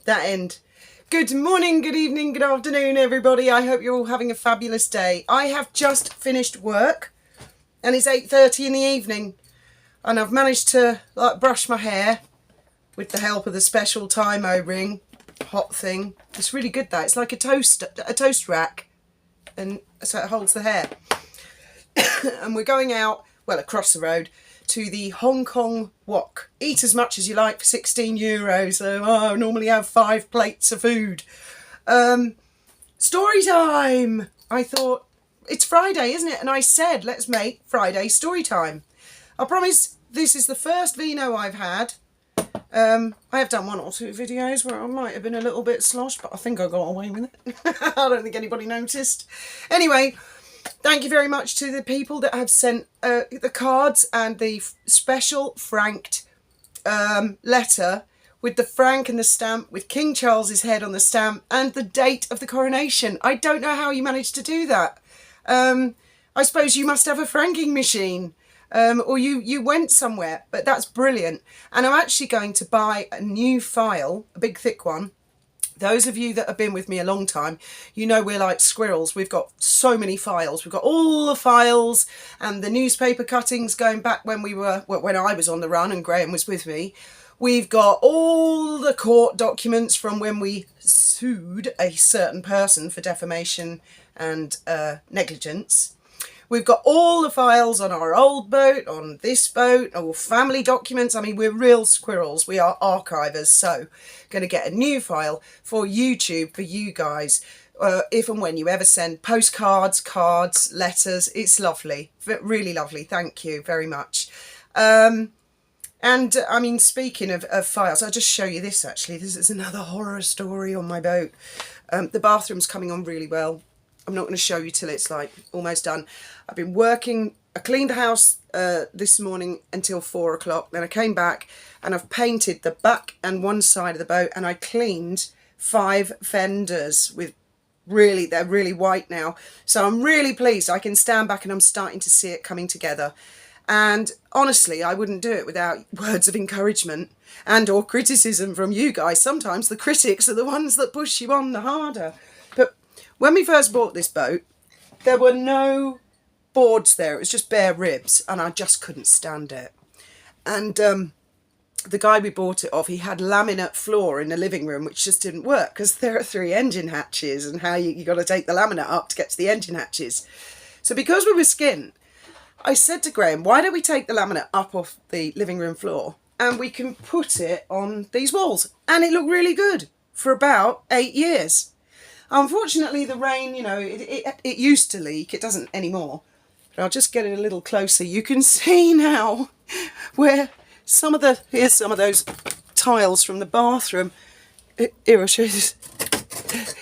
that end. Good morning, good evening, good afternoon, everybody. I hope you're all having a fabulous day. I have just finished work and it's 8:30 in the evening and I've managed to brush my hair with the help of the special time O-ring hot thing. It's really good, that. It's like a toast rack, and so it holds the hair. And we're going out, well, across the road to the Hong Kong Wok. Eat as much as you like for €16. So I normally have 5 plates of food. Story time! I thought, it's Friday, isn't it? And I said, let's make Friday story time. I promise this is the first Vino I've had. I have done 1 or 2 videos where I might have been a little bit sloshed, but I think I got away with it. I don't think anybody noticed. Anyway, thank you very much to the people that have sent the cards and the special franked letter with the frank and the stamp with King Charles's head on the stamp and the date of the coronation. I don't know how you managed to do that. I suppose you must have a franking machine. Or you went somewhere, but that's brilliant. And I'm actually going to buy a new file, a big thick one. Those of you that have been with me a long time, you know we're like squirrels. We've got so many files. We've got all the files and the newspaper cuttings going back when when I was on the run and Graham was with me. We've got all the court documents from when we sued a certain person for defamation and negligence. We've got all the files on our old boat, on this boat, all family documents. I mean, we're real squirrels. We are archivers. So, going to get a new file for YouTube for you guys. If and when you ever send postcards, cards, letters. It's lovely. Really lovely. Thank you very much. And, I mean, speaking of files, I'll just show you this, actually. This is another horror story on my boat. The bathroom's coming on really well. I'm not going to show you till it's like almost done. I've been working, I cleaned the house this morning until 4 o'clock. Then I came back and I've painted the back and one side of the boat, and I cleaned 5 fenders with they're really white now. So I'm really pleased. I can stand back and I'm starting to see it coming together. And honestly, I wouldn't do it without words of encouragement and or criticism from you guys. Sometimes the critics are the ones that push you on the harder. But when we first bought this boat, there were no boards there. It was just bare ribs, and I just couldn't stand it. And the guy we bought it off, he had laminate floor in the living room, which just didn't work because there are 3 engine hatches, and how you got to take the laminate up to get to the engine hatches. So because we were skint, I said to Graham, why don't we take the laminate up off the living room floor and we can put it on these walls? And it looked really good for about 8 years. Unfortunately, the rain, you know, it used to leak. It doesn't anymore. But I'll just get it a little closer. You can see now where here's some of those tiles from the bathroom. Here, I'll show you this.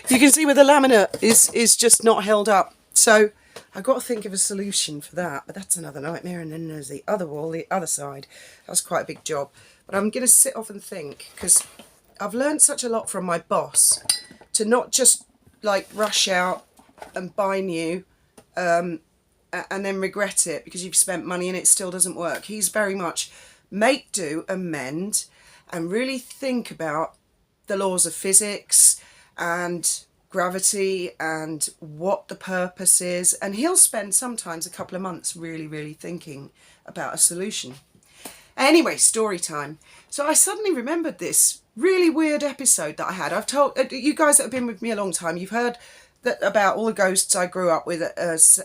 You can see where the laminate is just not held up. So I've got to think of a solution for that. But that's another nightmare. And then there's the other wall, the other side. That's quite a big job. But I'm going to sit off and think, because I've learned such a lot from my boss to not just like rush out and buy new and then regret it because you've spent money and it still doesn't work. He's very much make do, amend, and really think about the laws of physics and gravity and what the purpose is, and he'll spend sometimes a couple of months really thinking about a solution. Anyway, story time. So I suddenly remembered this really weird episode that I had. I've told you guys that have been with me a long time, you've heard that about all the ghosts I grew up with at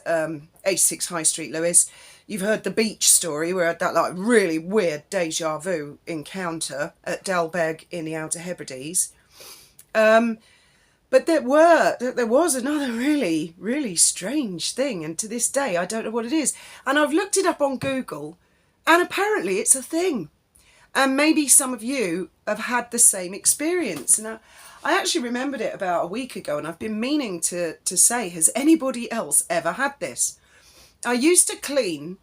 86 High Street, Lewis. You've heard the beach story where I had that like really weird deja vu encounter at Delbeg in the Outer Hebrides. But there was another really strange thing, and to this day I don't know what it is. And I've looked it up on Google, and apparently it's a thing. And maybe some of you have had the same experience. And I actually remembered it about a week ago, and I've been meaning to say, has anybody else ever had this? I used to clean,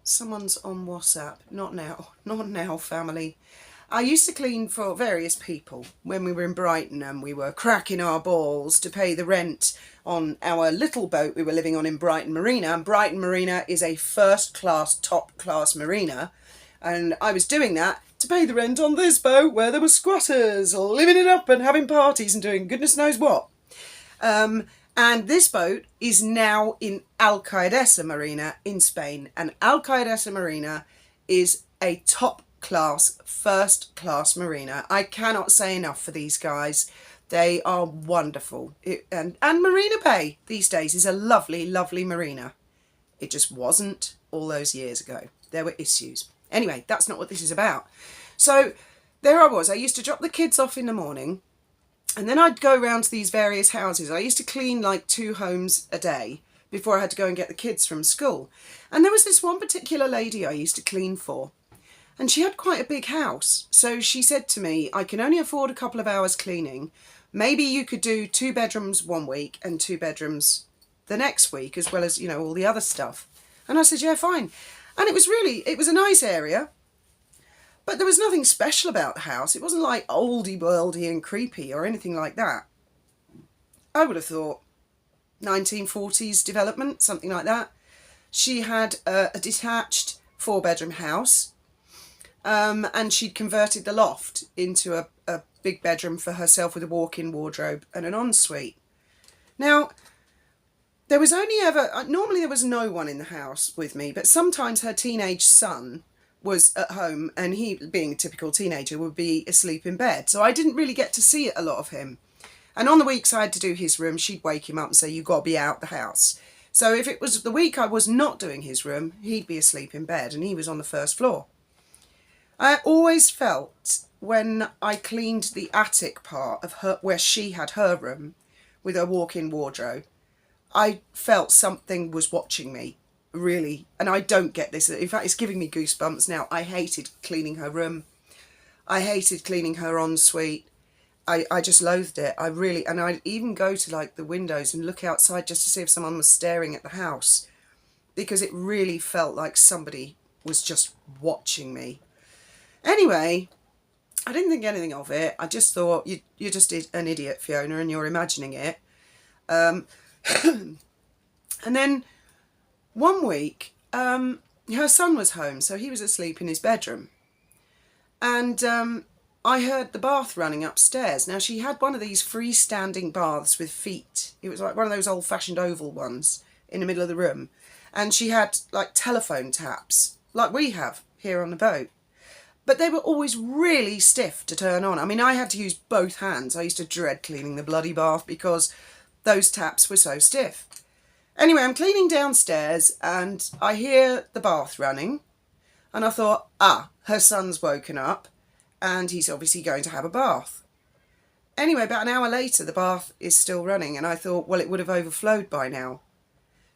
someone's on WhatsApp, not now family. I used to clean for various people when we were in Brighton, and we were cracking our balls to pay the rent on our little boat we were living on in Brighton Marina. And Brighton Marina is a first-class, top-class marina. And I was doing that to pay the rent on this boat where there were squatters living it up and having parties and doing goodness knows what. And this boat is now in Alcaidesa Marina in Spain. And Alcaidesa Marina is a top-class, first-class marina. I cannot say enough for these guys. They are wonderful. And Marina Bay these days is a lovely, lovely marina. It just wasn't all those years ago. There were issues. Anyway, that's not what this is about. So there I was. I used to drop the kids off in the morning, and then I'd go around to these various houses. I used to clean like 2 homes a day before I had to go and get the kids from school. And there was this one particular lady I used to clean for, and she had quite a big house. So she said to me, I can only afford a couple of hours cleaning. Maybe you could do 2 bedrooms one week and 2 bedrooms the next week, as well as, you know, all the other stuff. And I said, yeah, fine. And it was a nice area, but there was nothing special about the house. It wasn't like oldie-worldy and creepy or anything like that. I would have thought 1940s development, something like that. She had a detached 4-bedroom house, and she'd converted the loft into a big bedroom for herself with a walk-in wardrobe and an ensuite. Now, there was normally there was no one in the house with me, but sometimes her teenage son was at home, and he, being a typical teenager, would be asleep in bed. So I didn't really get to see a lot of him. And on the weeks I had to do his room, she'd wake him up and say, you've got to be out the house. So if it was the week I was not doing his room, he'd be asleep in bed, and he was on the first floor. I always felt when I cleaned the attic part of her, where she had her room with her walk-in wardrobe, I felt something was watching me, really. And I don't get this. In fact, it's giving me goosebumps now. I hated cleaning her room. I hated cleaning her ensuite. I just loathed it. And I'd even go to like the windows and look outside just to see if someone was staring at the house, because it really felt like somebody was just watching me. Anyway, I didn't think anything of it. I just thought, you're just an idiot, Fiona, and you're imagining it. And then one week, her son was home, so he was asleep in his bedroom. And I heard the bath running upstairs. Now, she had one of these freestanding baths with feet. It was like one of those old-fashioned oval ones in the middle of the room. And she had like telephone taps, like we have here on the boat. But they were always really stiff to turn on. I mean, I had to use both hands. I used to dread cleaning the bloody bath because those taps were so stiff. Anyway, I'm cleaning downstairs and I hear the bath running. And I thought, her son's woken up and he's obviously going to have a bath. Anyway, about an hour later, the bath is still running, and I thought, well, it would have overflowed by now.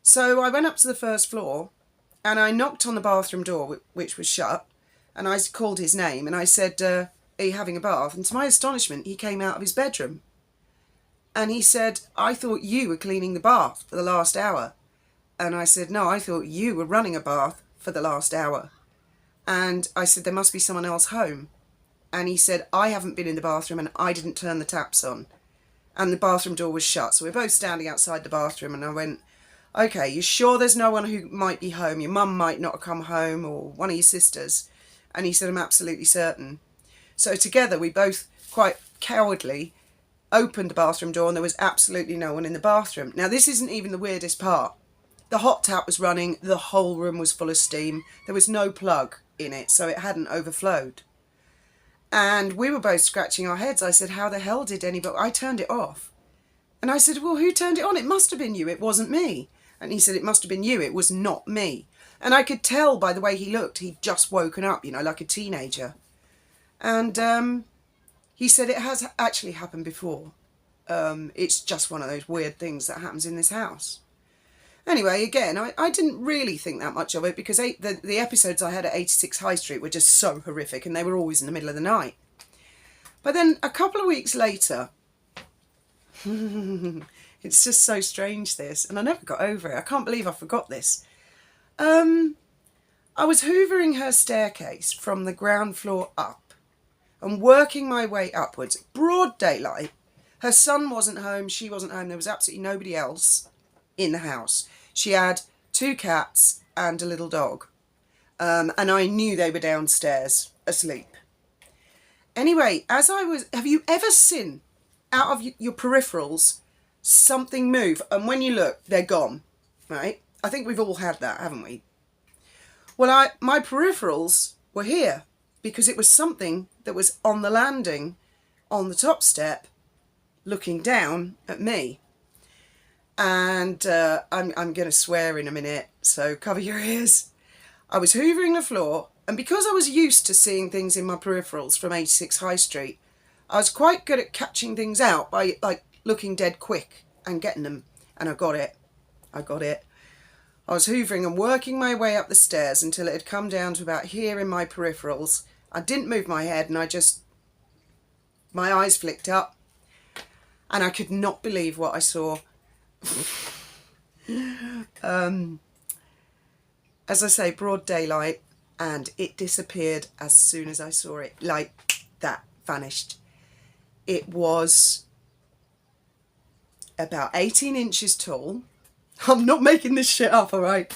So I went up to the first floor and I knocked on the bathroom door, which was shut, and I called his name and I said, are you having a bath? And to my astonishment, he came out of his bedroom. And he said, I thought you were cleaning the bath for the last hour. And I said, no, I thought you were running a bath for the last hour. And I said, there must be someone else home. And he said, I haven't been in the bathroom and I didn't turn the taps on. And the bathroom door was shut. So we're both standing outside the bathroom, and I went, okay, you sure there's no one who might be home? Your mum might not have come home, or one of your sisters. And he said, I'm absolutely certain. So together we both, quite cowardly, opened the bathroom door, and there was absolutely no one in the bathroom. Now, this isn't even the weirdest part. The hot tap was running, the whole room was full of steam. There was no plug in it, so it hadn't overflowed. And we were both scratching our heads. I said, how the hell did anybody... I turned it off. And I said, well, who turned it on? It must have been you. It wasn't me. And he said, it must have been you. It was not me. And I could tell by the way he looked, he'd just woken up, you know, like a teenager. And he said, it has actually happened before. It's just one of those weird things that happens in this house. Anyway, again, I didn't really think that much of it, because the episodes I had at 86 High Street were just so horrific, and they were always in the middle of the night. But then a couple of weeks later, it's just so strange, this, and I never got over it. I can't believe I forgot this. I was hoovering her staircase from the ground floor up and working my way upwards, broad daylight. Her son wasn't home, she wasn't home, there was absolutely nobody else in the house. She had 2 cats and a little dog, and I knew they were downstairs asleep. Anyway, have you ever seen out of your peripherals something move, and when you look, they're gone, right? I think we've all had that, haven't we? Well, my peripherals were here because it was something that was on the landing, on the top step, looking down at me. And I'm going to swear in a minute, so cover your ears. I was hoovering the floor, and because I was used to seeing things in my peripherals from 86 High Street, I was quite good at catching things out by like looking dead quick and getting them. And I got it. I was hoovering and working my way up the stairs until it had come down to about here in my peripherals. I didn't move my head, and my eyes flicked up, and I could not believe what I saw. As I say, broad daylight, and it disappeared as soon as I saw it. Like that, vanished. It was about 18 inches tall. I'm not making this shit up, all right?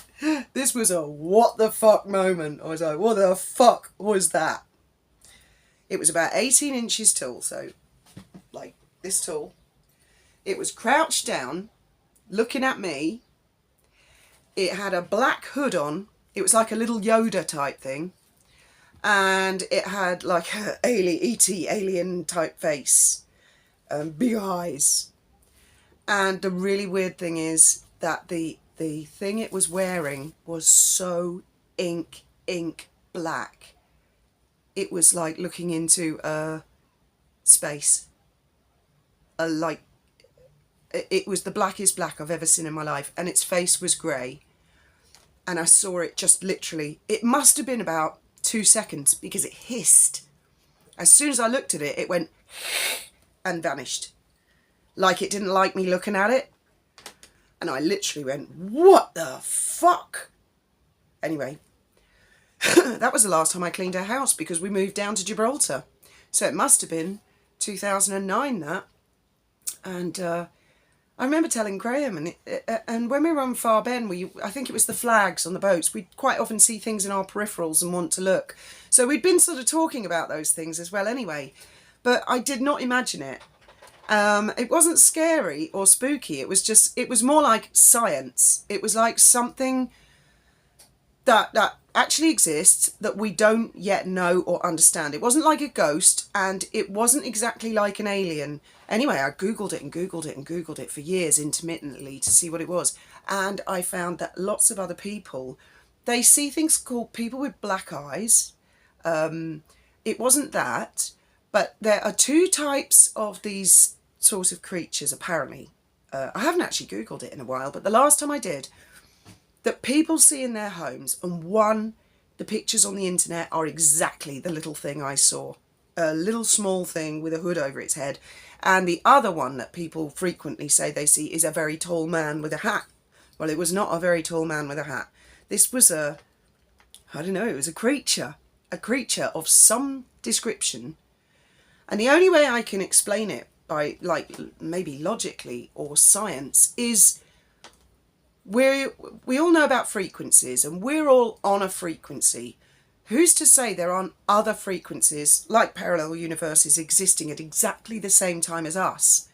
This was a what the fuck moment. I was like, what the fuck was that? It was about 18 inches tall, so like this tall. It was crouched down, looking at me. It had a black hood on. It was like a little Yoda type thing. And it had like a alien type face. Big eyes. And the really weird thing is that the thing it was wearing was so ink black. It was like looking into space. It was the blackest black I've ever seen in my life, and its face was grey. And I saw it just literally, it must have been about 2 seconds because it hissed. As soon as I looked at it, it went and vanished. Like it didn't like me looking at it. And I literally went, what the fuck? Anyway, that was the last time I cleaned a house because we moved down to Gibraltar. So it must have been 2009 that. And I remember telling Graham, and when we were on Far Ben, I think it was the flags on the boats, we'd quite often see things in our peripherals and want to look. So we'd been sort of talking about those things as well anyway. But I did not imagine it. It wasn't scary or spooky. It was more like science. It was like something that actually exists that we don't yet know or understand. It wasn't like a ghost, and it wasn't exactly like an alien. Anyway, I Googled it and Googled it and Googled it for years intermittently to see what it was. And I found that lots of other people, they see things called people with black eyes. It wasn't that, but there are two types of these sort of creatures, apparently. I haven't actually Googled it in a while, but the last time I did, that people see in their homes, and the pictures on the internet are exactly the little thing I saw. A little small thing with a hood over its head. And the other one that people frequently say they see is a very tall man with a hat. Well, it was not a very tall man with a hat. This was it was a creature of some description. And the only way I can explain it by, like, maybe logically or science is we all know about frequencies, and we're all on a frequency. Who's to say there aren't other frequencies, like parallel universes, existing at exactly the same time as us,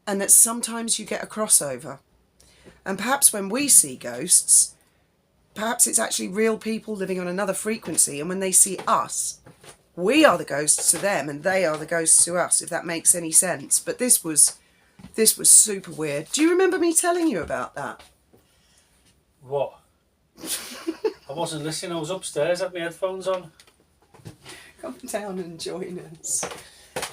and that sometimes you get a crossover? And perhaps when we see ghosts, perhaps it's actually real people living on another frequency, and when they see us, we are the ghosts to them and they are the ghosts to us, if that makes any sense. But this was super weird. Do you remember me telling you about that? What? I wasn't listening, I was upstairs, had my headphones on. Come down and join us.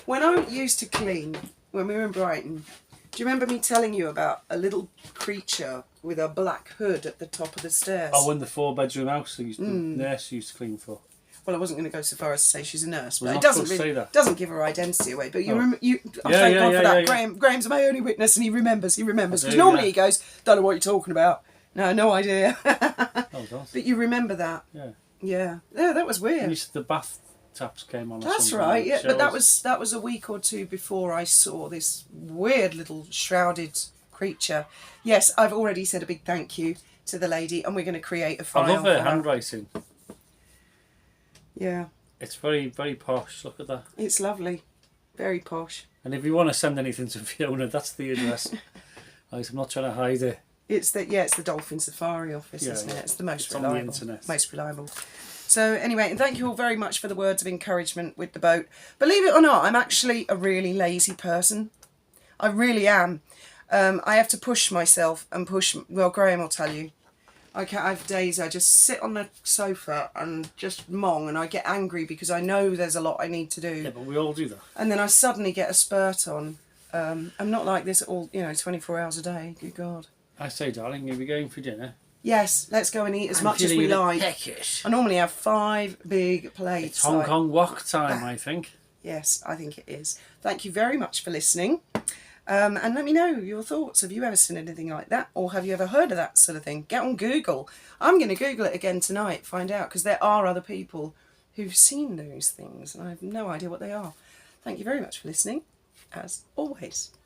When I used to clean, when we were in Brighton, do you remember me telling you about a little creature with a black hood at the top of the stairs? Oh, in the 4-bedroom house the nurse used to clean for. Well, I wasn't going to go so far as to say she's a nurse, but Well, it doesn't give her identity away. But thank God for that. Yeah. Graham's my only witness, and he remembers. Because normally he goes, "Don't know what you're talking about." No idea. But you remember that? Yeah. That was weird. The bath taps came on. That's right. Yeah, but that was a week or two before I saw this weird little shrouded creature. Yes, I've already said a big thank you to the lady, and we're going to create a file. I love her handwriting. Yeah. It's very, very posh. Look at that. It's lovely. Very posh. And if you want to send anything to Fiona, that's the address. Right, I'm not trying to hide it. It's the Dolphin Safari office, isn't it? It's the most reliable. On the internet. Most reliable. So anyway, and thank you all very much for the words of encouragement with the boat. Believe it or not, I'm actually a really lazy person. I really am. I have to push myself and push. Well, Graham will tell you. I have days I just sit on the sofa and just mong, and I get angry because I know there's a lot I need to do. Yeah, but we all do that. And then I suddenly get a spurt on. I'm not like this all, 24 hours a day. Good God. I say, darling, you'll be going for dinner. Yes, let's go and eat as much as we like. Peckish. I normally have 5 big plates. It's Hong Kong wok time, I think. Yes, I think it is. Thank you very much for listening. And let me know your thoughts. Have you ever seen anything like that? Or have you ever heard of that sort of thing? Get on Google. I'm going to Google it again tonight, find out, because there are other people who've seen those things, and I have no idea what they are. Thank you very much for listening, as always.